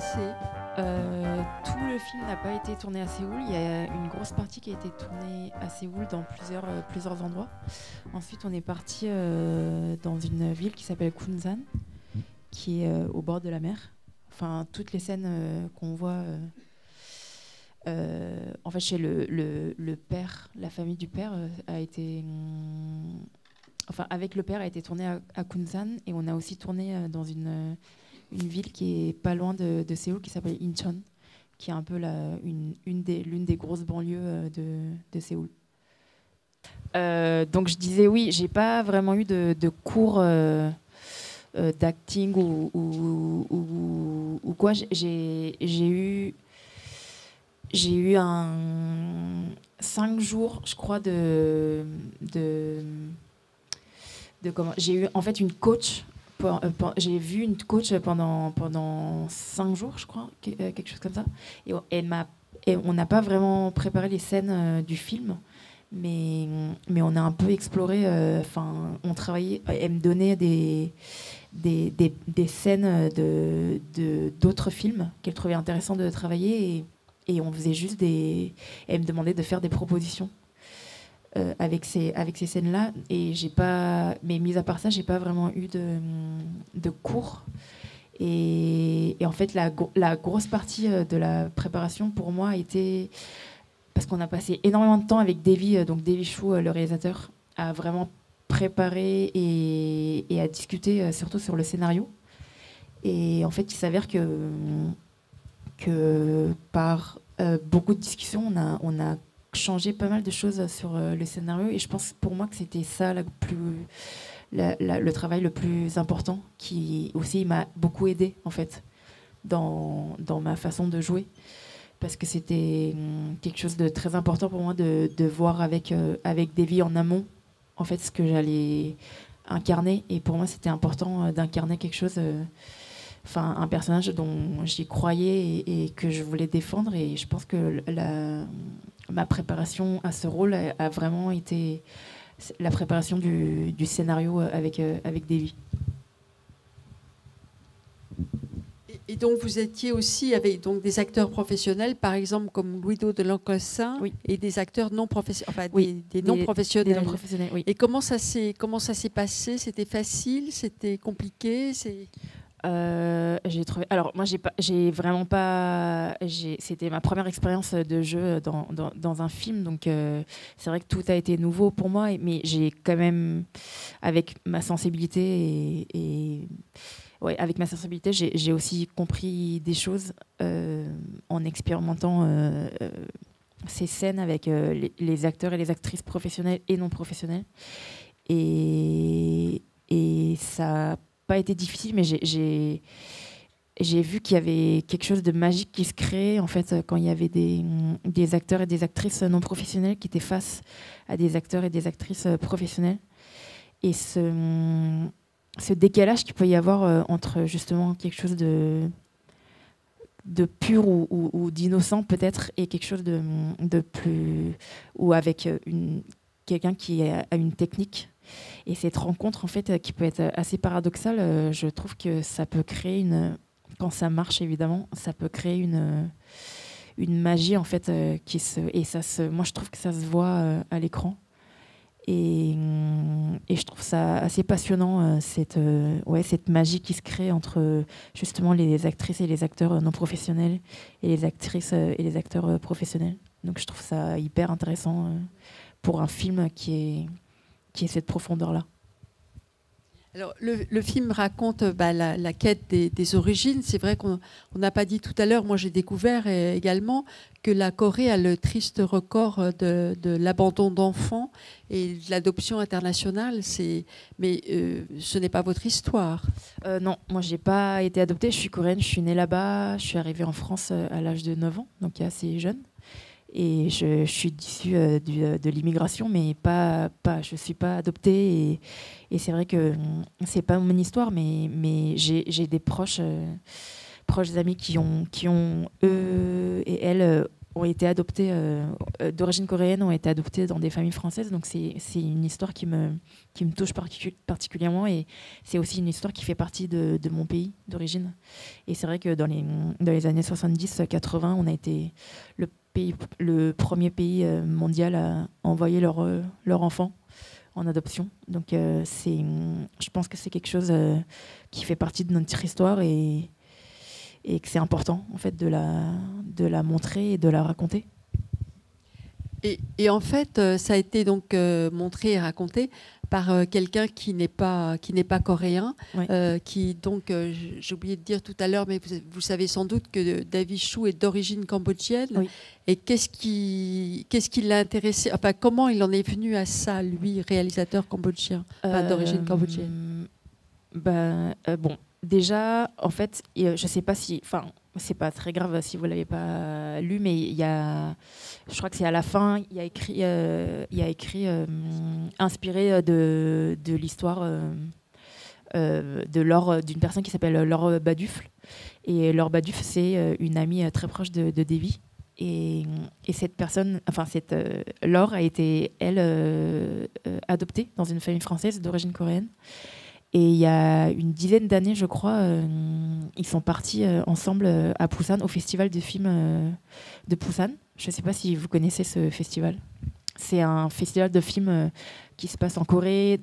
passé? Tout le film n'a pas été tourné à Séoul. Il y a une grosse partie qui a été tournée à Séoul dans plusieurs endroits. Ensuite, on est parti dans une ville qui s'appelle Kunsan, qui est au bord de la mer. Enfin, toutes les scènes qu'on voit, en fait, chez le père, la famille du père a été, enfin, avec le père a été tournée à Kunsan, et on a aussi tourné dans une ville qui est pas loin de Séoul, qui s'appelle Incheon, qui est un peu l'une des grosses banlieues de Séoul. Donc je disais oui, j'ai pas vraiment eu de cours d'acting ou quoi. J'ai eu un 5 jours, je crois, de comment. J'ai eu en fait une coach. J'ai vu une coach pendant 5 jours, je crois, quelque chose comme ça. Et on n'a pas vraiment préparé les scènes du film, mais on a un peu exploré. On travaillait. Elle me donnait des scènes d'autres films qu'elle trouvait intéressant de travailler, et on faisait juste des. Elle me demandait de faire des propositions. Avec ces scènes-là, et j'ai pas, mais mis à part ça, j'ai pas vraiment eu de cours. Et en fait, la grosse partie de la préparation pour moi a été, parce qu'on a passé énormément de temps avec Davy, donc Davy Chou, le réalisateur, à vraiment préparer et à discuter surtout sur le scénario. Et en fait, il s'avère que par beaucoup de discussions, on a changé pas mal de choses sur le scénario, et je pense pour moi que c'était ça le travail le plus important, qui aussi m'a beaucoup aidé en fait dans ma façon de jouer, parce que c'était quelque chose de très important pour moi de voir avec Davy en amont en fait ce que j'allais incarner, et pour moi c'était important d'incarner quelque chose, un personnage dont j'y croyais et que je voulais défendre, et je pense que ma préparation à ce rôle a vraiment été la préparation du scénario avec Davy. Et donc vous étiez aussi avec donc des acteurs professionnels, par exemple comme Guido de Lancassin, oui. Et des acteurs non professionnels, enfin oui, des non professionnels. Des non professionnels, oui. Et comment ça s'est passé? C'était facile? C'était compliqué? J'ai trouvé. Alors moi, j'ai vraiment pas. C'était ma première expérience de jeu dans un film, donc c'est vrai que tout a été nouveau pour moi, mais j'ai quand même, avec ma sensibilité avec ma sensibilité, j'ai aussi compris des choses en expérimentant ces scènes avec les acteurs et les actrices professionnels et non professionnels, et ça pas été difficile, mais j'ai vu qu'il y avait quelque chose de magique qui se créait en fait quand il y avait des acteurs et des actrices non professionnels qui étaient face à des acteurs et des actrices professionnels, et ce décalage qu'il peut y avoir entre justement quelque chose de pur ou d'innocent peut-être, et quelque chose de plus, ou avec quelqu'un qui a une technique. Et cette rencontre, en fait, qui peut être assez paradoxale, je trouve que ça peut créer quand ça marche évidemment, ça peut créer une magie en fait moi je trouve que ça se voit à l'écran, et je trouve ça assez passionnant, cette magie qui se crée entre justement les actrices et les acteurs non professionnels, et les actrices et les acteurs professionnels. Donc je trouve ça hyper intéressant pour un film qui est cette profondeur-là. Alors, le film raconte la quête des origines. C'est vrai qu'on n'a pas dit tout à l'heure, moi j'ai découvert également que la Corée a le triste record de l'abandon d'enfants et de l'adoption internationale. Mais ce n'est pas votre histoire. Non, moi j'ai pas été adoptée, je suis coréenne, je suis née là-bas, je suis arrivée en France à l'âge de 9 ans, donc assez jeune. Et je suis issue de l'immigration, mais je ne suis pas adoptée. Et c'est vrai que ce n'est pas mon histoire, mais j'ai des proches amis qui ont, eux et elles, ont été adoptés, d'origine coréenne, ont été adoptés dans des familles françaises. Donc c'est une histoire qui me touche particulièrement, et c'est aussi une histoire qui fait partie de mon pays d'origine. Et c'est vrai que dans les années 70-80, on a été le premier pays mondial à envoyer leur enfant en adoption. Donc je pense que c'est quelque chose qui fait partie de notre histoire, et que c'est important en fait de la montrer et de la raconter. Et en fait, ça a été donc montré et raconté par quelqu'un qui n'est pas coréen, Oui. qui donc j'ai oublié de dire tout à l'heure, mais vous savez sans doute que David Chou est d'origine cambodgienne. Oui. Et qu'est-ce qui l'a intéressé, enfin comment il en est venu à ça, lui, réalisateur cambodgien, d'origine cambodgienne? Bon, déjà, en fait, je sais pas si, enfin, c'est pas très grave si vous l'avez pas lu, mais je crois que c'est à la fin, il y a écrit inspiré de l'histoire d'une personne qui s'appelle Laure Badufle. Et Laure Badufle, c'est une amie très proche de Davy. Et cette personne, enfin cette Laure a été, elle, adoptée dans une famille française d'origine coréenne. Et il y a une dizaine d'années, je crois, ils sont partis ensemble à Busan, au festival de films de Busan. Je ne sais pas si vous connaissez ce festival. C'est un festival de films qui se passe en Corée,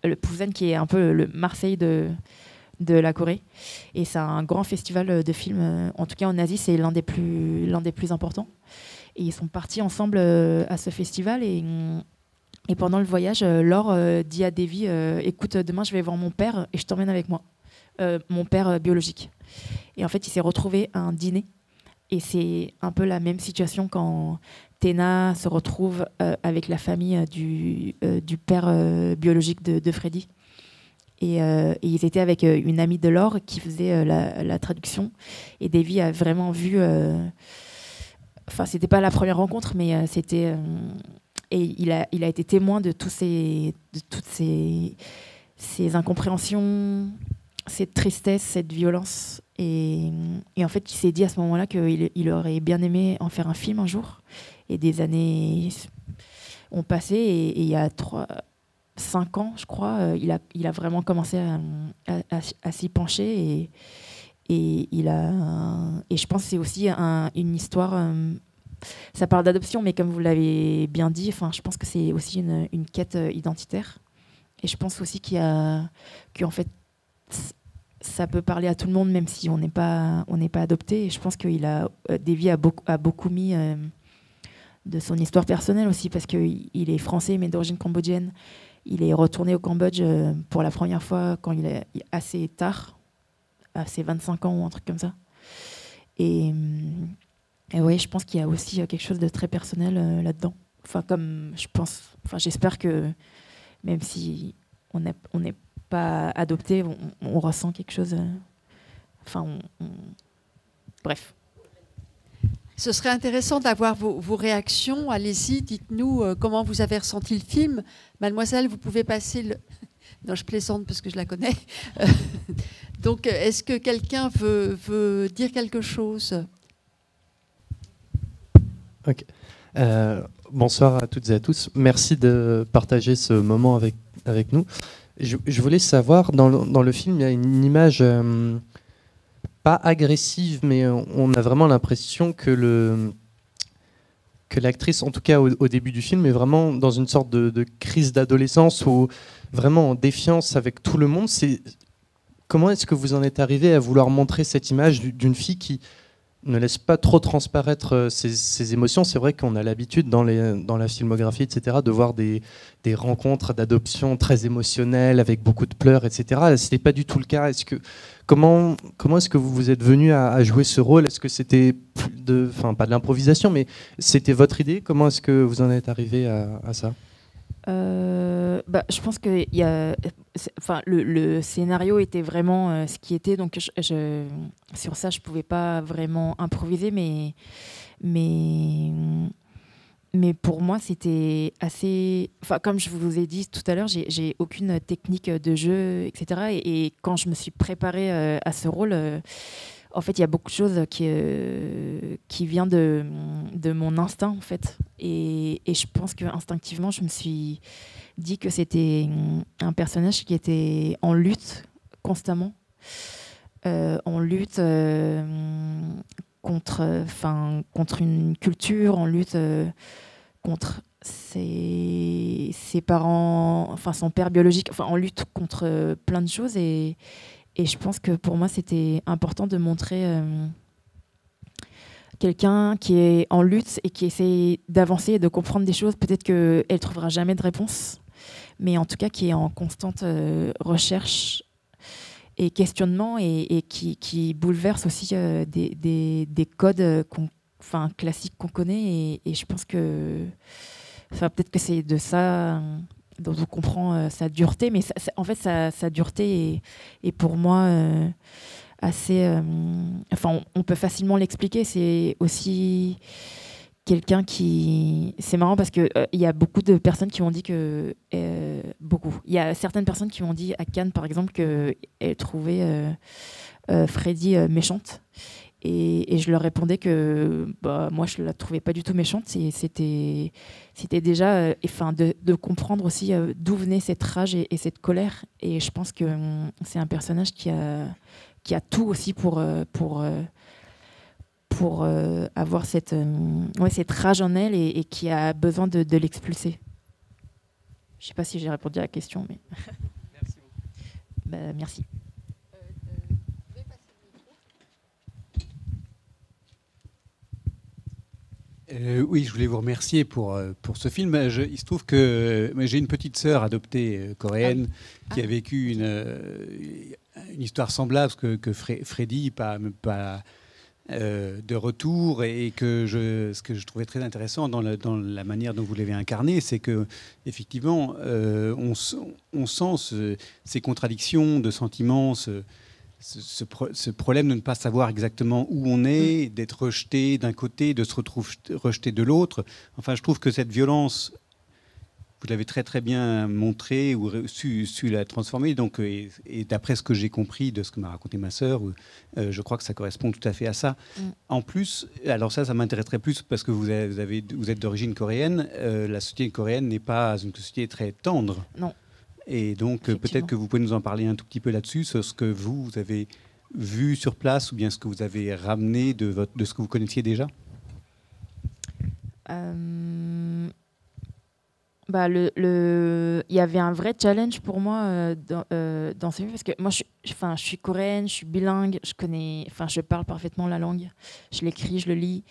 le Busan qui est un peu le Marseille de la Corée. Et c'est un grand festival de films, en tout cas en Asie, c'est l'un des plus importants. Et ils sont partis ensemble à ce festival, et pendant le voyage, Laure dit à Davy, écoute, demain je vais voir mon père et je t'emmène avec moi, mon père biologique. Et en fait, il s'est retrouvé à un dîner. Et c'est un peu la même situation quand Théna se retrouve avec la famille du père biologique de Freddy. Et ils étaient avec une amie de Laure qui faisait la traduction. Et Davy a vraiment vu... Enfin, c'était pas la première rencontre, mais c'était... Et il a été témoin de toutes ces incompréhensions, cette tristesse, cette violence. Et en fait, il s'est dit à ce moment-là qu'il aurait bien aimé en faire un film un jour. Et des années ont passé, et il y a 5 ans, je crois, il a vraiment commencé à s'y pencher. Et je pense que c'est aussi une histoire... ça parle d'adoption, mais comme vous l'avez bien dit, je pense que c'est aussi une quête identitaire. Et je pense aussi qu'en fait, ça peut parler à tout le monde, même si on n'est pas adopté. Et je pense que Davy a beaucoup mis de son histoire personnelle aussi, parce qu'il est français, mais d'origine cambodgienne. Il est retourné au Cambodge pour la première fois quand il est assez tard, à ses 25 ans ou un truc comme ça. Et oui, je pense qu'il y a aussi quelque chose de très personnel là-dedans. J'espère que même si on n'est pas adopté, on ressent quelque chose. Bref. Ce serait intéressant d'avoir vos réactions. Allez-y, dites-nous comment vous avez ressenti le film. Mademoiselle, vous pouvez passer le... Non, je plaisante parce que je la connais. Donc, est-ce que quelqu'un veut dire quelque chose ? Ok. Bonsoir à toutes et à tous. Merci de partager ce moment avec nous. Je voulais savoir, dans le film, il y a une image pas agressive, mais on a vraiment l'impression que l'actrice, en tout cas au début du film, est vraiment dans une sorte de crise d'adolescence, ou vraiment en défiance avec tout le monde. Comment est-ce que vous en êtes arrivé à vouloir montrer cette image d'une fille qui ne laisse pas trop transparaître ses émotions? C'est vrai qu'on a l'habitude dans la filmographie, etc., de voir des rencontres d'adoption très émotionnelles, avec beaucoup de pleurs, etc. Ce n'est pas du tout le cas. Comment est-ce que vous êtes venu à jouer ce rôle? Est-ce que c'était pas de l'improvisation, mais c'était votre idée? Comment est-ce que vous en êtes arrivé à ça? Je pense que le scénario était vraiment ce qui était, donc sur ça je pouvais pas vraiment improviser, mais pour moi c'était assez, comme je vous ai dit tout à l'heure, j'ai aucune technique de jeu, etc. Et quand je me suis préparée à ce rôle, en fait, il y a beaucoup de choses qui viennent de mon instinct, en fait. Et je pense que instinctivement, je me suis dit que c'était un personnage qui était en lutte constamment, en lutte contre une culture, en lutte contre ses parents, enfin son père biologique, enfin en lutte contre plein de choses. Et je pense que pour moi, c'était important de montrer quelqu'un qui est en lutte et qui essaie d'avancer et de comprendre des choses. Peut-être qu'elle ne trouvera jamais de réponse, mais en tout cas qui est en constante recherche et questionnement et qui bouleverse aussi des codes classiques qu'on connaît. Et je pense que peut-être que c'est de ça dont on comprend sa dureté, mais en fait sa dureté est pour moi assez... on peut facilement l'expliquer. C'est aussi quelqu'un qui... C'est marrant parce qu'il y a beaucoup de personnes qui m'ont dit que... Il y a certaines personnes qui m'ont dit à Cannes, par exemple, qu'elles trouvaient Freddie méchante. Et je leur répondais que moi, je ne la trouvais pas du tout méchante. C'était déjà de comprendre aussi d'où venait cette rage et cette colère. Et je pense que c'est un personnage qui a tout aussi pour avoir cette rage en elle et qui a besoin de l'expulser. Je ne sais pas si j'ai répondu à la question, mais... Merci beaucoup. Merci. Oui, je voulais vous remercier pour ce film. Il se trouve que j'ai une petite sœur adoptée coréenne qui a vécu une histoire semblable que Freddie, pas de retour, et ce que je trouvais très intéressant dans la manière dont vous l'avez incarné, c'est que effectivement, on sent ces contradictions de sentiments, ce problème de ne pas savoir exactement où on est, d'être rejeté d'un côté, de se retrouver rejeté de l'autre. Enfin, je trouve que cette violence, vous l'avez très très bien montrée ou su la transformer. Donc, et d'après ce que j'ai compris de ce que m'a raconté ma sœur, je crois que ça correspond tout à fait à ça. En plus, alors ça m'intéresserait plus parce que vous êtes d'origine coréenne. La société coréenne n'est pas une société très tendre. Non. Et donc, peut-être que vous pouvez nous en parler un tout petit peu là-dessus, sur ce que vous avez vu sur place ou bien ce que vous avez ramené de ce que vous connaissiez déjà. Il y avait un vrai challenge pour moi dans ce film, parce que moi, je suis coréenne, je suis bilingue, je parle parfaitement la langue, je l'écris, je le lis.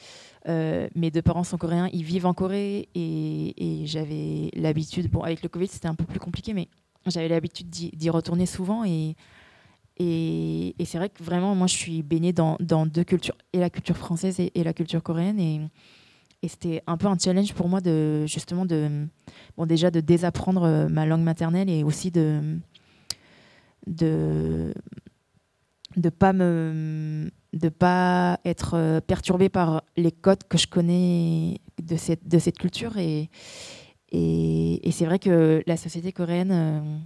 Mes deux parents sont coréens, ils vivent en Corée et j'avais l'habitude, avec le Covid c'était un peu plus compliqué, mais j'avais l'habitude d'y retourner souvent et c'est vrai que vraiment moi je suis baignée dans deux cultures, et la culture française et la culture coréenne, et c'était un peu un challenge pour moi déjà de désapprendre ma langue maternelle, et aussi de pas être perturbée par les codes que je connais de cette culture. Et c'est vrai que la société coréenne,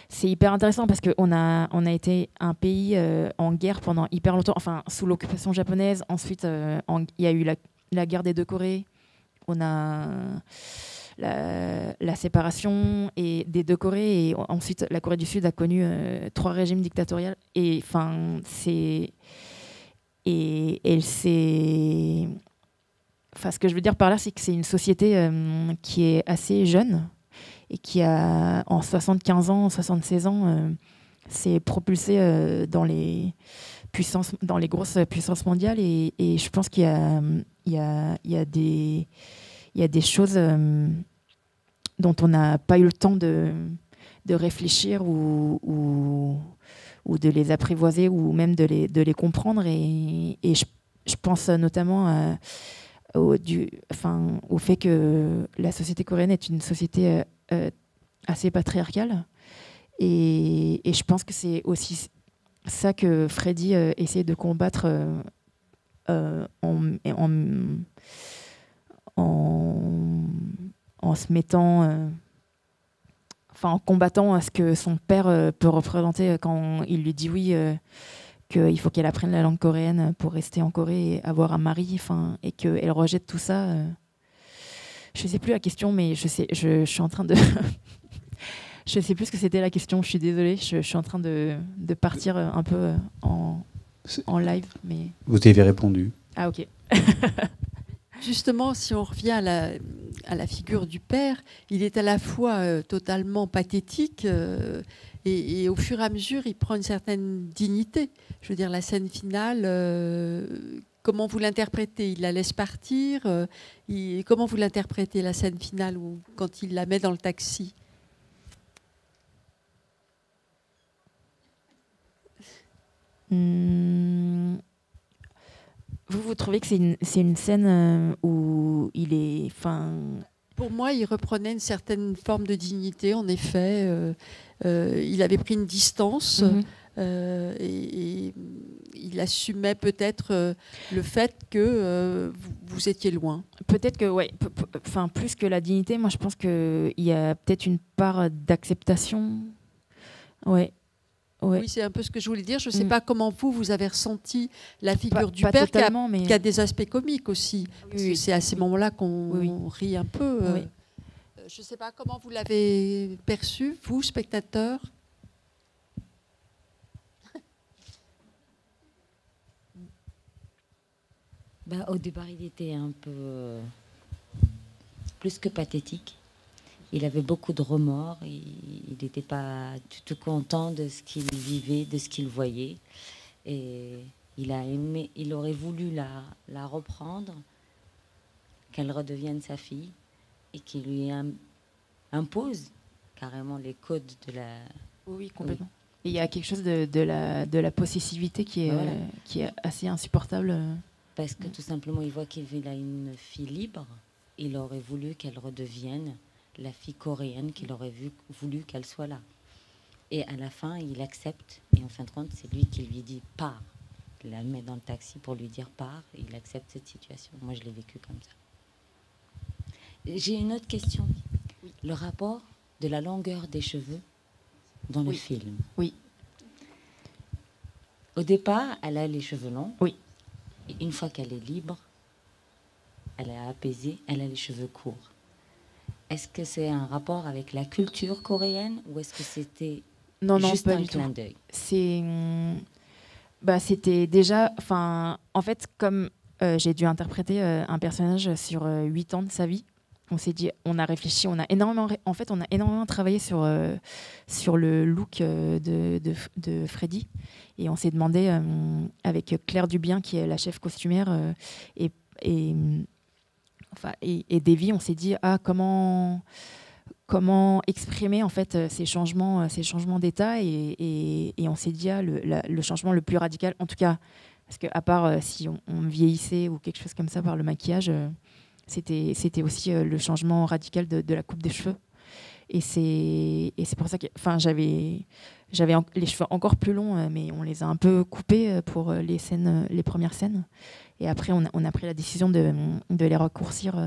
c'est hyper intéressant parce qu'on a été un pays en guerre pendant hyper longtemps, sous l'occupation japonaise. Ensuite, il y a eu la guerre des deux Corées. On a la séparation des deux Corées, et ensuite la Corée du Sud a connu 3 régimes dictatoriaux. Et ce que je veux dire par là, c'est que c'est une société qui est assez jeune et qui a, en 75 ans, 76 ans, s'est propulsée dans les grosses puissances mondiales. Et je pense qu'il y a des choses dont on n'a pas eu le temps de réfléchir ou de les apprivoiser, ou même de les comprendre. Et je pense notamment au fait que la société coréenne est une société assez patriarcale. Et je pense que c'est aussi ça que Freddie essaie de combattre en se mettant... en combattant ce que son père peut représenter quand il lui dit oui, qu'il faut qu'elle apprenne la langue coréenne pour rester en Corée et avoir un mari, et qu'elle rejette tout ça. Je sais plus la question, mais je suis en train de... Je sais plus ce que c'était la question, je suis désolée, je suis en train de partir un peu en live. Mais... Vous avez répondu. Ah ok. Justement, si on revient à la figure du père, il est à la fois totalement pathétique et au fur et à mesure, il prend une certaine dignité. Je veux dire, la scène finale, comment vous l'interprétez? Il la laisse partir comment vous l'interprétez, la scène finale, quand il la met dans le taxi? Vous trouvez que c'est une scène où il est... Pour moi, il reprenait une certaine forme de dignité, en effet. Il avait pris une distance et il assumait peut-être le fait que vous étiez loin. Peut-être que, ouais, plus que la dignité, moi je pense qu'il y a peut-être une part d'acceptation. Ouais. Ouais. Oui, c'est un peu ce que je voulais dire. Je ne sais pas comment vous avez ressenti la figure du père qui a des aspects comiques aussi. Oui. C'est à ces moments-là qu'on rit un peu. Oui. Je ne sais pas comment vous l'avez perçu, vous, spectateur. Au départ, il était un peu plus que pathétique. Il avait beaucoup de remords, il n'était pas du tout content de ce qu'il vivait, de ce qu'il voyait. Et il aurait voulu la reprendre, qu'elle redevienne sa fille et qu'il lui impose carrément les codes de la... Oui, complètement. Et il y a quelque chose de la possessivité qui est assez insupportable. Parce que tout simplement, il voit qu'il a une fille libre. Il aurait voulu qu'elle redevienne la fille coréenne qu'il aurait voulu qu'elle soit là. Et à la fin, il accepte. Et en fin de compte, c'est lui qui lui dit « pars ». Il la met dans le taxi pour lui dire « pars ». Et il accepte cette situation. Moi, je l'ai vécu comme ça. J'ai une autre question. Oui. Le rapport de la longueur des cheveux dans le film. Oui. Au départ, elle a les cheveux longs. Oui. Et une fois qu'elle est libre, elle est apaisée, elle a les cheveux courts. Est-ce que c'est un rapport avec la culture coréenne ou est-ce que c'était juste un clin d'œil? C'était déjà... en fait, comme j'ai dû interpréter un personnage sur 8 ans de sa vie, on s'est dit, on a réfléchi, on a énormément travaillé sur le look de Freddy. Et on s'est demandé, avec Claire Dubien, qui est la chef costumière, et Davy, on s'est dit comment exprimer en fait ces changements d'état et on s'est dit le changement le plus radical, en tout cas parce que à part si on vieillissait ou quelque chose comme ça par le maquillage, c'était aussi le changement radical de la coupe des cheveux. Et c'est pour ça que j'avais les cheveux encore plus longs, mais on les a un peu coupés pour les premières scènes. Et après, on a pris la décision de les raccourcir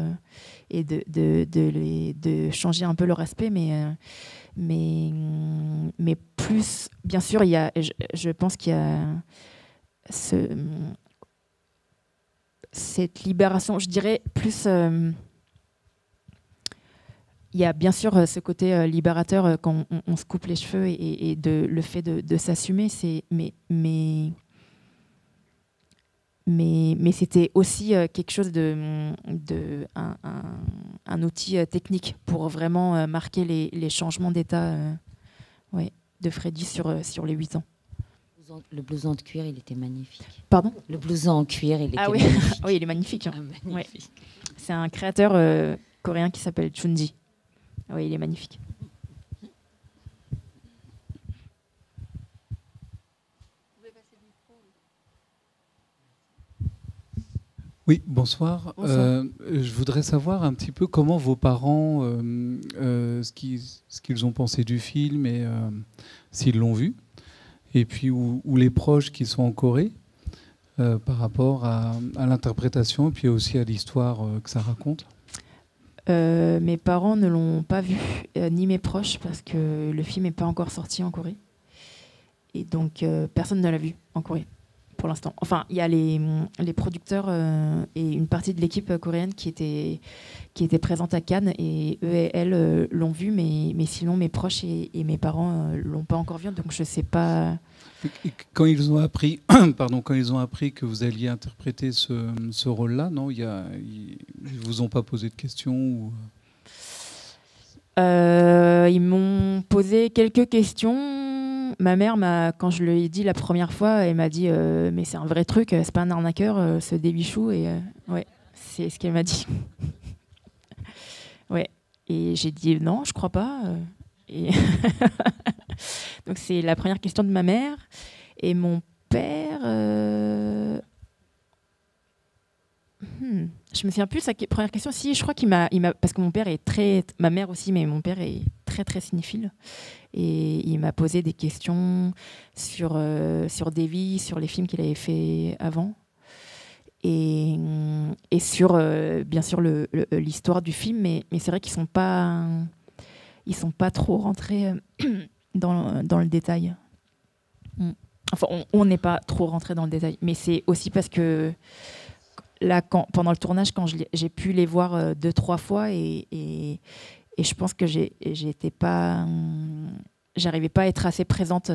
et de changer un peu leur aspect. Mais plus, bien sûr, je pense qu'il y a cette libération, je dirais, plus... il y a bien sûr ce côté libérateur quand on se coupe les cheveux et le fait de s'assumer, mais c'était aussi quelque chose un outil technique pour vraiment marquer les changements d'état de Freddy sur les 8 ans. Le blouson de cuir, il était magnifique. Pardon ? Le blouson en cuir, il était magnifique. Oui, il est magnifique. Hein. Ah, magnifique. Ouais. C'est un créateur coréen qui s'appelle Chunji. Oui, il est magnifique. Oui, bonsoir. Je voudrais savoir un petit peu comment vos parents, ce qu'ils ont pensé du film et s'ils l'ont vu, et puis où les proches qui sont en Corée par rapport à l'interprétation et puis aussi à l'histoire que ça raconte. Mes parents ne l'ont pas vu, ni mes proches, parce que le film n'est pas encore sorti en Corée. Et donc, personne ne l'a vu en Corée, pour l'instant. Enfin, il y a les producteurs et une partie de l'équipe coréenne qui était présente à Cannes, et eux et elles l'ont vu, mais sinon, mes proches et mes parents l'ont pas encore vu, donc je sais pas... Et quand ils ont appris, quand ils ont appris que vous alliez interpréter ce rôle-là, non, ils vous ont pas posé de questions ou... Ils m'ont posé quelques questions. Ma mère, quand je lui ai dit la première fois, elle m'a dit mais c'est un vrai truc, c'est pas un arnaqueur, ce Débichou. Et ouais, c'est ce qu'elle m'a dit. Ouais. Et j'ai dit non, je crois pas. Et donc c'est la première question de ma mère. Et mon père, je me souviens plus de sa première question. Si, je crois qu'il m'a, parce que mon père est très, ma mère aussi, mais mon père est très très cinéphile. Et il m'a posé des questions sur Davy, sur les films qu'il avait fait avant, et sur bien sûr l'histoire du film. Mais c'est vrai qu'ils sont pas trop rentrés dans le détail. Enfin, on n'est pas trop rentré dans le détail, mais c'est aussi parce que là, pendant le tournage, quand j'ai pu les voir 2-3 fois, et je pense que j'arrivais pas à être assez présente.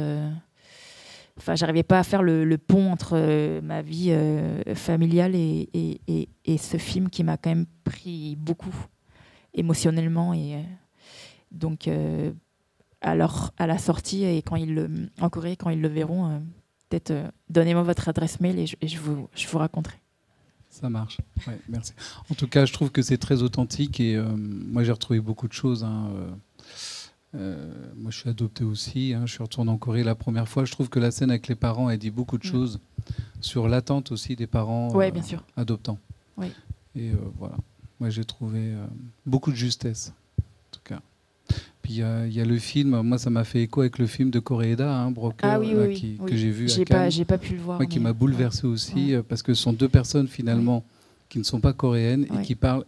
Enfin, j'arrivais pas à faire le pont entre ma vie familiale et ce film qui m'a quand même pris beaucoup émotionnellement. Et donc, à la sortie et en Corée, quand ils le verront, peut-être donnez-moi votre adresse mail et je vous raconterai. Ça marche, ouais, merci. En tout cas, je trouve que c'est très authentique, et moi j'ai retrouvé beaucoup de choses. Moi je suis adopté aussi, je suis retourné en Corée la première fois. Je trouve que la scène avec les parents, elle dit beaucoup de choses sur l'attente aussi des parents bien sûr. adoptants. Oui. Et voilà, moi j'ai trouvé beaucoup de justesse, en tout cas. Puis il y a le film, moi ça m'a fait écho avec le film de Koreeda, Broker, que j'ai vu à Cannes. J'ai pas pu le voir. Moi, qui m'a bouleversé aussi, parce que ce sont deux personnes finalement qui ne sont pas coréennes et qui parlent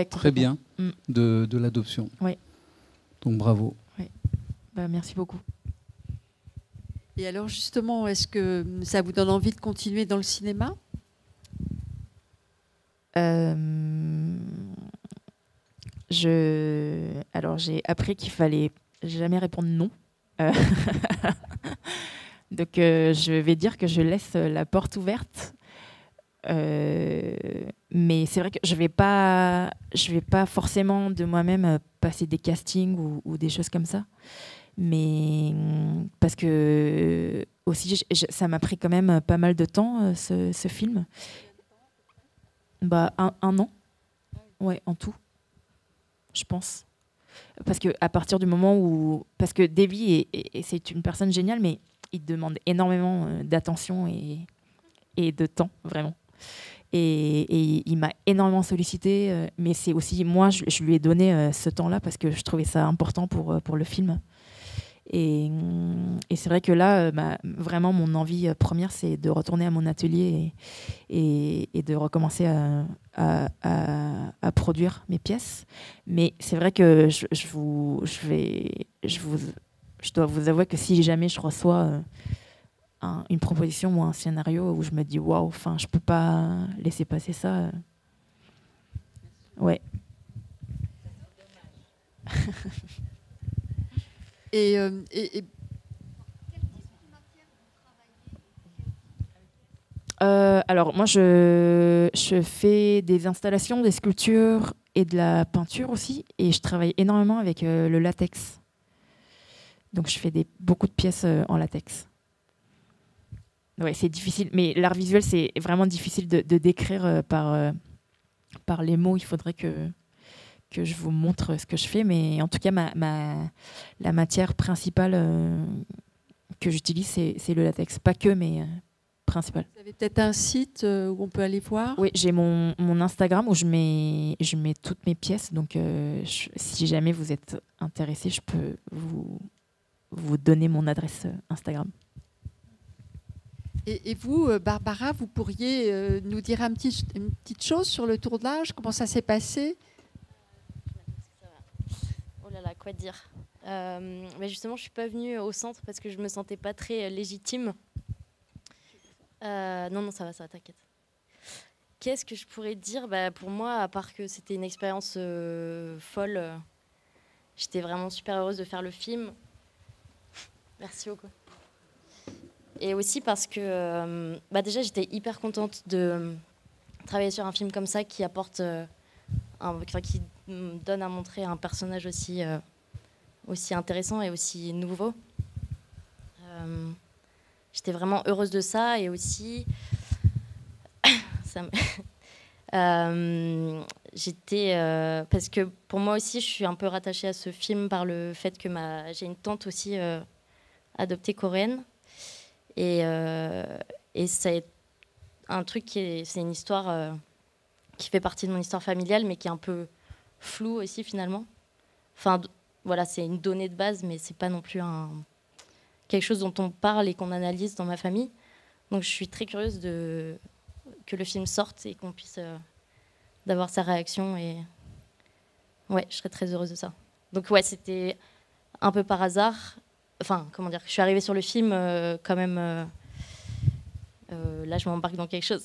très bien de l'adoption. Ouais. Donc bravo. Ouais. Merci beaucoup. Et alors justement, est-ce que ça vous donne envie de continuer dans le cinéma ? Alors j'ai appris qu'il fallait jamais répondre non. Donc je vais dire que je laisse la porte ouverte. Mais c'est vrai que je vais pas forcément de moi-même passer des castings ou des choses comme ça. Mais parce que aussi ça m'a pris quand même pas mal de temps ce film. Un an. Ouais, en tout. Je pense. Parce que à partir du moment où... Parce que Davy, c'est une personne géniale, mais il demande énormément d'attention et de temps, vraiment. Et il m'a énormément sollicité, mais c'est aussi... Moi, je lui ai donné ce temps-là parce que je trouvais ça important pour le film. Et c'est vrai que là, vraiment, mon envie première, c'est de retourner à mon atelier et de recommencer à produire mes pièces. Mais c'est vrai que je dois vous avouer que si jamais je reçois une proposition ou un scénario où je me dis waouh, enfin, je peux pas laisser passer ça. Ouais. Alors moi je fais des installations, des sculptures et de la peinture aussi, et je travaille énormément avec le latex. Donc je fais beaucoup de pièces en latex. Ouais, c'est difficile, mais l'art visuel c'est vraiment difficile de décrire par les mots. Il faudrait que je vous montre ce que je fais, mais en tout cas la matière principale que j'utilise c'est le latex, pas que, mais principal. Vous avez peut-être un site où on peut aller voir ? Oui, j'ai mon Instagram où je mets toutes mes pièces, donc si jamais vous êtes intéressé, je peux vous donner mon adresse Instagram. Et vous, Barbara, vous pourriez nous dire une petite chose sur le tournage ? Comment ça s'est passé ? Oh là là, quoi dire ? Mais justement, je suis pas venue au centre parce que je me sentais pas très légitime. Non, ça va, t'inquiète. Qu'est-ce que je pourrais dire? Pour moi, à part que c'était une expérience folle, j'étais vraiment super heureuse de faire le film. Merci beaucoup. Et aussi parce que déjà, j'étais hyper contente de travailler sur un film comme ça qui apporte, qui donne à montrer un personnage aussi intéressant et aussi nouveau. J'étais vraiment heureuse de ça et aussi j'étais parce que pour moi aussi je suis un peu rattachée à ce film par le fait que j'ai une tante aussi adoptée coréenne et c'est un truc c'est une histoire qui fait partie de mon histoire familiale mais qui est un peu floue aussi finalement. Enfin voilà, c'est une donnée de base mais c'est pas non plus quelque chose dont on parle et qu'on analyse dans ma famille. Donc je suis très curieuse que le film sorte et qu'on puisse d'avoir sa réaction. Et ouais, je serais très heureuse de ça. Donc ouais, c'était un peu par hasard. Enfin, comment dire, je suis arrivée sur le film quand même... là, je m'embarque dans quelque chose.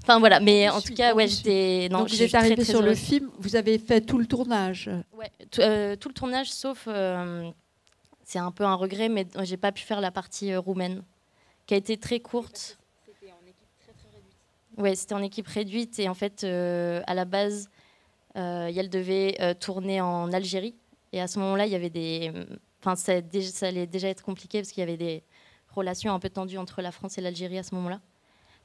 Enfin voilà, mais en tout cas, ouais, j'étais... Donc vous êtes arrivée sur le film, vous avez fait tout le tournage. Ouais, tout le tournage, sauf... c'est un peu un regret, mais j'ai pas pu faire la partie roumaine, qui a été très courte. C'était en équipe très réduite. Ouais, c'était en équipe réduite et en fait, à la base, elle devait tourner en Algérie et à ce moment-là, il y avait ça allait déjà être compliqué parce qu'il y avait des relations un peu tendues entre la France et l'Algérie à ce moment-là.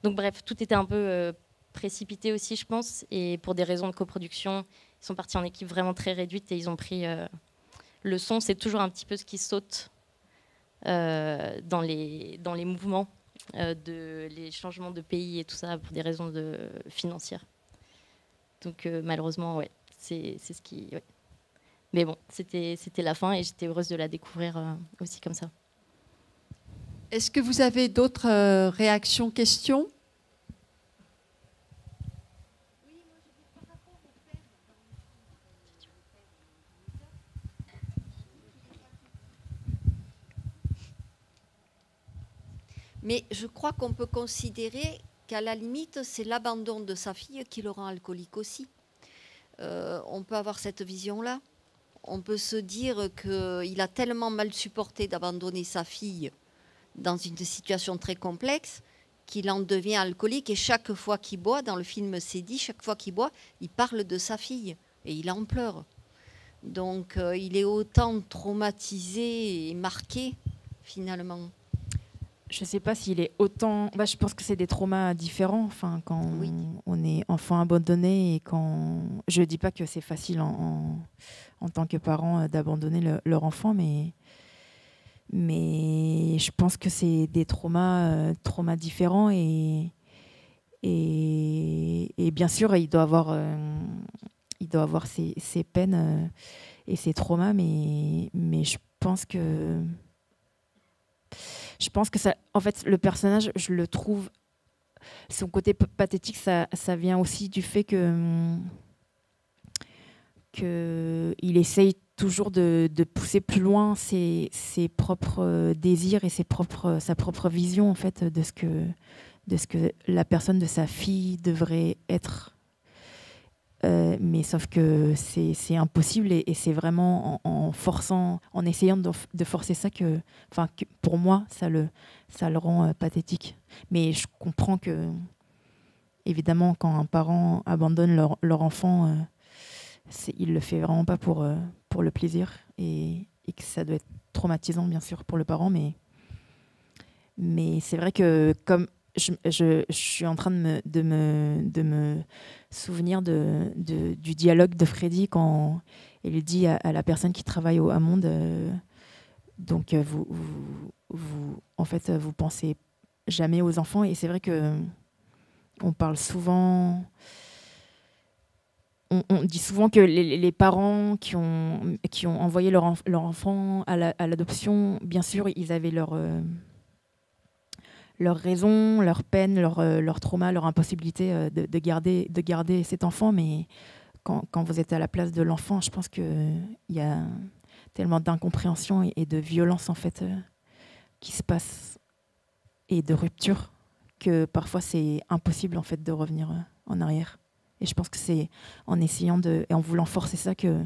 Donc bref, tout était un peu précipité aussi, je pense, et pour des raisons de coproduction, ils sont partis en équipe vraiment très réduite et ils ont pris le son, c'est toujours un petit peu ce qui saute dans les mouvements, les changements de pays et tout ça pour des raisons financières. Donc malheureusement, ouais, c'est ce qui... Ouais. Mais bon, c'était la fin et j'étais heureuse de la découvrir aussi comme ça. Est-ce que vous avez d'autres réactions, questions ? Mais je crois qu'on peut considérer qu'à la limite, c'est l'abandon de sa fille qui le rend alcoolique aussi. On peut avoir cette vision-là. On peut se dire qu'il a tellement mal supporté d'abandonner sa fille dans une situation très complexe qu'il en devient alcoolique. Et chaque fois qu'il boit, dans le film c'est dit, chaque fois qu'il boit, il parle de sa fille et il en pleure. Donc il est autant traumatisé et marqué finalement. Je ne sais pas s'il est autant... je pense que c'est des traumas différents. Enfin, quand on est enfant abandonné et quand... Je ne dis pas que c'est facile en tant que parent d'abandonner leur enfant, mais je pense que c'est des traumas différents et bien sûr, il doit avoir ses peines et ses traumas, mais je pense que ça, en fait, le personnage, je le trouve, son côté pathétique, ça vient aussi du fait que il essaye toujours de pousser plus loin ses propres désirs et sa propre vision en fait de ce que la personne de sa fille devrait être. Mais sauf que c'est impossible et c'est vraiment en essayant de forcer ça que pour moi ça le rend pathétique. Mais je comprends que évidemment quand un parent abandonne leur enfant, il le fait vraiment pas pour le plaisir et que ça doit être traumatisant bien sûr pour le parent, mais c'est vrai que comme je suis en train de me souvenir du dialogue de Freddy quand il dit à la personne qui travaille au Monde, donc vous en fait vous pensez jamais aux enfants. Et c'est vrai que on parle souvent, on dit souvent que les parents qui ont envoyé leur enfant à l'adoption, bien sûr ils avaient leurs raisons, leurs peines, leur trauma, leur impossibilité de garder cet enfant. Mais quand vous êtes à la place de l'enfant, je pense qu'il y a tellement d'incompréhension et de violence en fait qui se passe et de rupture que parfois c'est impossible en fait de revenir en arrière. Et je pense que c'est en essayant et en voulant forcer ça que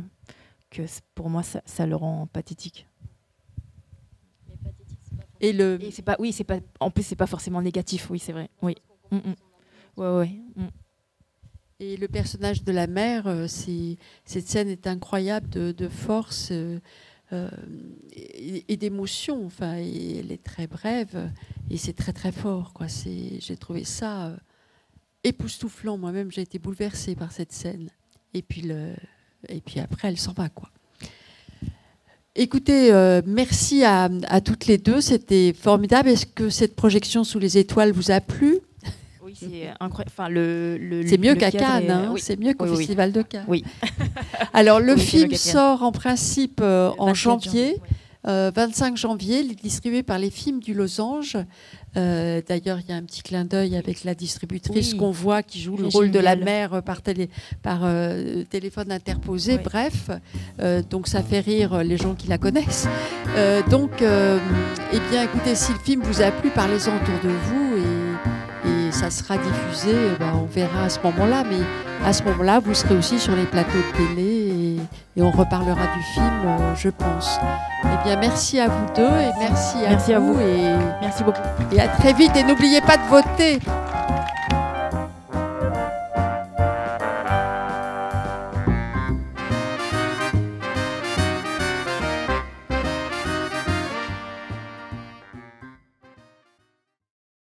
pour moi ça le rend pathétique. Et c'est pas, oui, c'est pas. En plus, c'est pas forcément négatif. Oui, c'est vrai. Oui. Ouais. Et le personnage de la mère, cette scène est incroyable de force et d'émotion. Enfin, et elle est très brève et c'est très très fort, quoi. J'ai trouvé ça époustouflant. Moi-même, j'ai été bouleversée par cette scène. Et puis après, elle s'en va, quoi. Écoutez, merci à toutes les deux, c'était formidable. Est-ce que cette projection sous les étoiles vous a plu? Oui, c'est incroyable. Enfin, c'est mieux qu'à Cannes, hein, oui. C'est mieux qu'au Festival de Cannes. Oui. Alors, le film sort en principe en janvier. 25 janvier, il est distribué par les Films du Losange. D'ailleurs, il y a un petit clin d'œil avec la distributrice qu'on voit qui joue le rôle de la mère par téléphone interposé. Oui. Bref, donc ça fait rire les gens qui la connaissent. Eh bien, écoutez, si le film vous a plu, parlez-en autour de vous et ça sera diffusé. On verra à ce moment-là, mais à ce moment-là, vous serez aussi sur les plateaux de télé et on reparlera du film, je pense. Eh bien, merci à vous deux et merci à vous. Et merci beaucoup. Et à très vite. Et n'oubliez pas de voter.